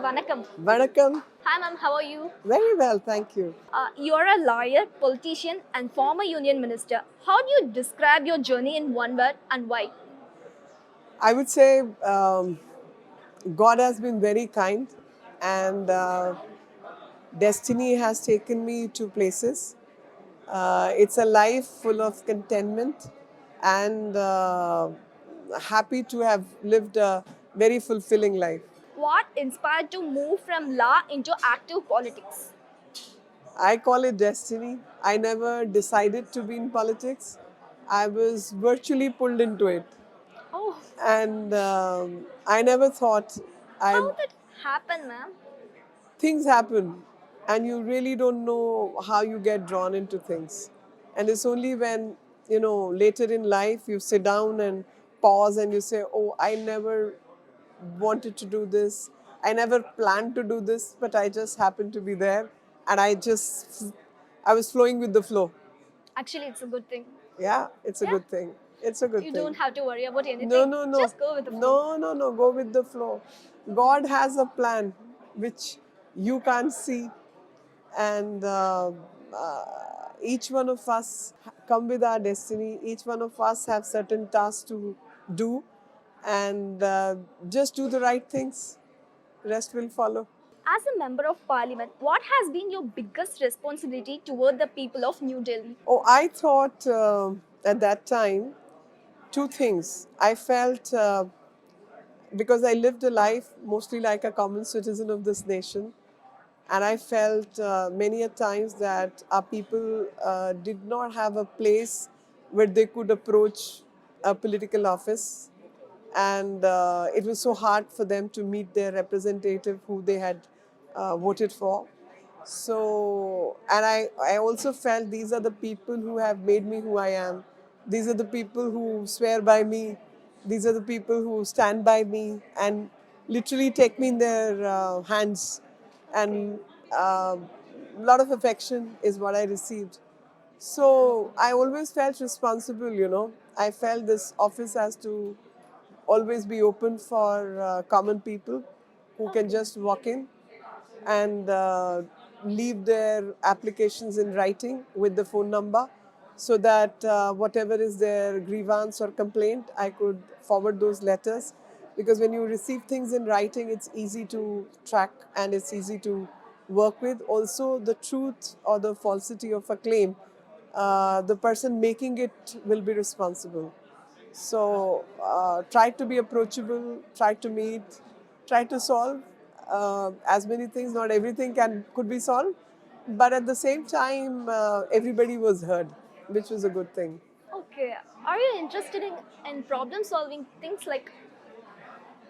Vanakkam. Vanakkam. Hi ma'am, how are you? Very well, thank you. You're a lawyer, politician and former union minister. How do you describe your journey in one word and why? I would say God has been very kind, and destiny has taken me to places. It's a life full of contentment and happy to have lived a very fulfilling life. What inspired to move from law into active politics? I call it destiny. I never decided to be in politics. I was virtually pulled into it. Oh, And I never thought I how did happen ma'am? things happen and you really don't know how you get drawn into things. And it's only when, later in life you sit down and pause and you say, oh, I never wanted to do this. I never planned to do this, but I just happened to be there and I was flowing with the flow. Actually, it's a good thing. Yeah, it's a Yeah. good thing. It's a good You thing. don't have to worry about anything. No, no, no. Just go with the flow. No. Go with the flow. God has a plan which you can't see, and each one of us come with our destiny. Each one of us have certain tasks to do, and just do the right things. Rest will follow. As a member of parliament, what has been your biggest responsibility toward the people of New Delhi? Oh, I thought at that time two things. I felt. Because I lived a life mostly like a common citizen of this nation, and I felt many a times that our people did not have a place where they could approach a political office, and it was so hard for them to meet their representative who they had voted for. So, and I also felt these are the people who have made me who I am. These are the people who swear by me. These are the people who stand by me and literally take me in their hands. And a lot of affection is what I received. So I always felt responsible. I felt this office has to always be open for common people who can just walk in and leave their applications in writing with the phone number so that whatever is their grievance or complaint, I could forward those letters. Because when you receive things in writing, it's easy to track and it's easy to work with. Also, the truth or the falsity of a claim, the person making it will be responsible. So try to be approachable, try to meet, try to solve as many things. Not everything could be solved, but at the same time, everybody was heard, which was a good thing. Okay. Are you interested in problem solving things like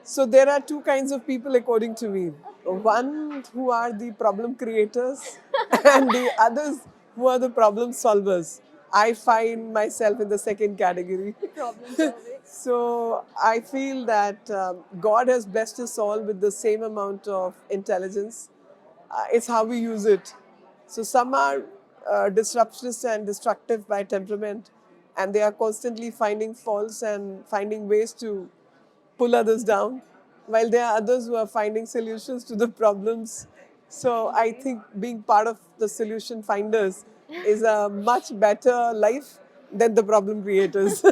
So there are two kinds of people according to me. One who are the problem creators and the others who are the problem solvers. I find myself in the second category. problem solving? So I feel that God has blessed us all with the same amount of intelligence. It's how we use it. So some are disruptionist and destructive by temperament, and they are constantly finding faults and finding ways to pull others down, while there are others who are finding solutions to the problems. So I think being part of the solution finders is a much better life than the problem creators.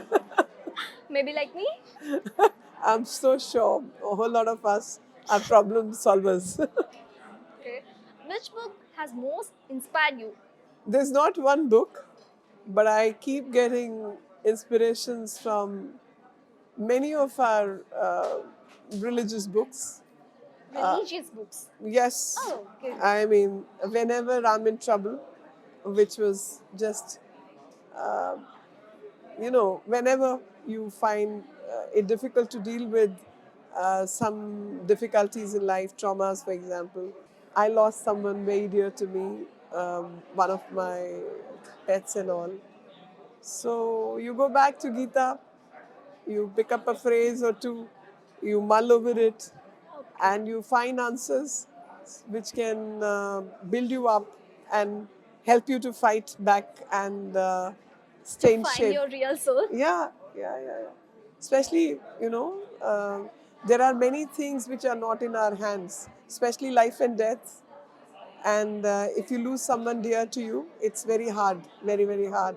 Maybe like me? I'm so sure a whole lot of us are problem solvers. Okay. Which book has most inspired you? There's not one book, but I keep getting inspirations from many of our religious books. Religious books. Yes, Oh, okay. I mean, whenever I'm in trouble, which was just, uh, whenever you find it difficult to deal with some difficulties in life, traumas, for example. I lost someone very dear to me, one of my pets and all. So you go back to Gita, you pick up a phrase or two, you mull over it, and you find answers which can build you up and help you to fight back and To stay in find shape. your real soul. Yeah. Especially, There are many things which are not in our hands, especially life and death. And if you lose someone dear to you, it's very hard, very, very hard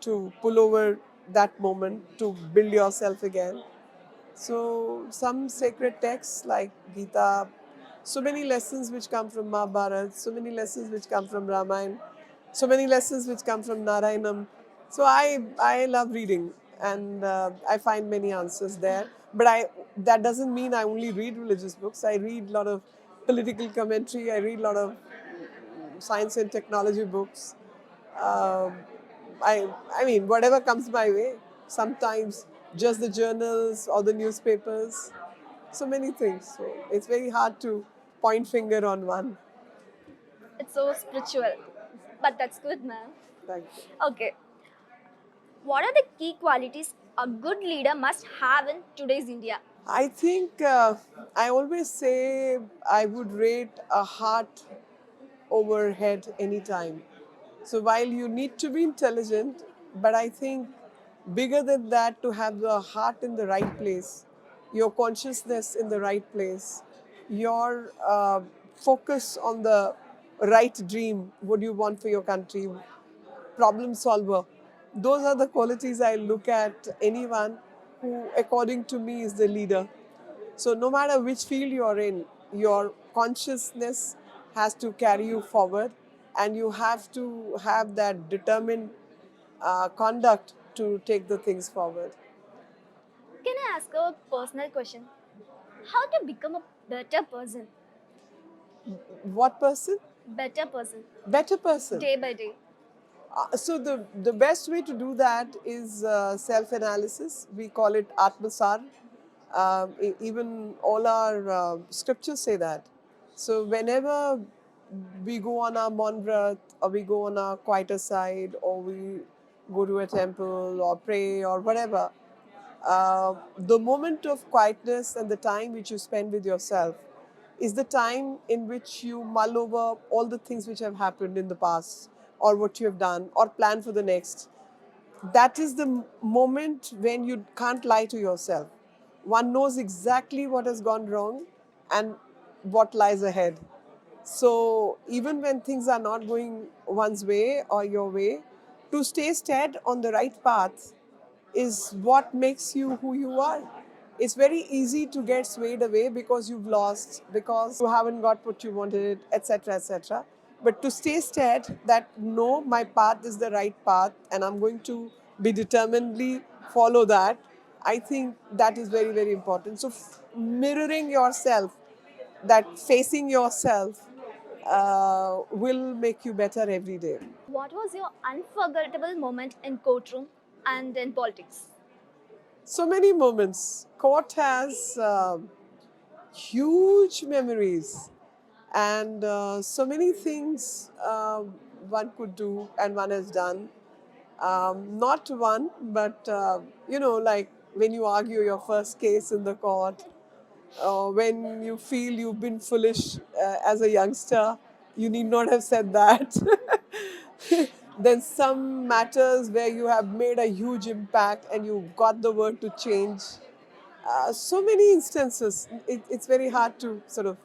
to pull over that moment to build yourself again. So, some sacred texts like Gita, so many lessons which come from Mahabharata, so many lessons which come from Ramayana, so many lessons which come from Narayanam. So, I love reading and I find many answers there. But that doesn't mean I only read religious books. I read a lot of political commentary, I read a lot of science and technology books. Um, I mean, whatever comes my way. Sometimes just the journals or the newspapers. So many things. So it's very hard to point finger on one. It's so spiritual. But that's good, man. Thank you. Okay. What are the key qualities a good leader must have in today's India? I think I always say I would rate a heart over head anytime. So while you need to be intelligent, but I think bigger than that, to have the heart in the right place, your consciousness in the right place, your focus on the right dream, what you want for your country, problem solver. Those are the qualities I look at anyone who, according to me, is the leader. So, no matter which field you're in, your consciousness has to carry you forward, and you have to have that determined conduct to take the things forward. Can I ask a personal question? How to become a better person? What person? Better person. Better person. Day by day. So the best way to do that is self-analysis. We call it Atmasar. Even all our scriptures say that. So whenever we go on our Monvrat or we go on our quieter side or we go to a temple or pray or whatever, the moment of quietness and the time which you spend with yourself is the time in which you mull over all the things which have happened in the past or what you have done or plan for the next. That is the moment when you can't lie to yourself. One knows exactly what has gone wrong and what lies ahead. So even when things are not going one's way or your way, to stay stead on the right path is what makes you who you are. It's very easy to get swayed away because you've lost, because you haven't got what you wanted, etc., etc. But to stay stead that no, my path is the right path and I'm going to be determinedly follow that, I think that is very, very important. So mirroring yourself, that facing yourself will make you better every day. What was your unforgettable moment in courtroom and in politics? So many moments. Court has huge memories and so many things one could do and one has done. Not one, but like when you argue your first case in the court, when you feel you've been foolish as a youngster, you need not have said that. Then some matters where you have made a huge impact and you got the word to change. So many instances. It's very hard to sort of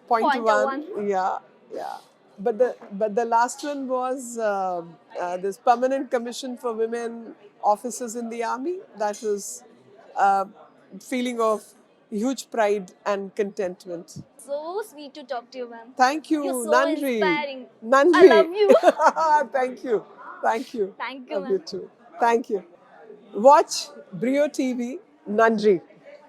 point to Point to one. one. Yeah, yeah. But the last one was this permanent commission for women officers in the army. That was a feeling of huge pride and contentment. So sweet to talk to you, ma'am. Thank you, You're so Nandri. inspiring. Nandri. I love you. Thank you. Thank you. Thank you, Love you ma'am. too. Thank you. Watch Brio TV, Nandri.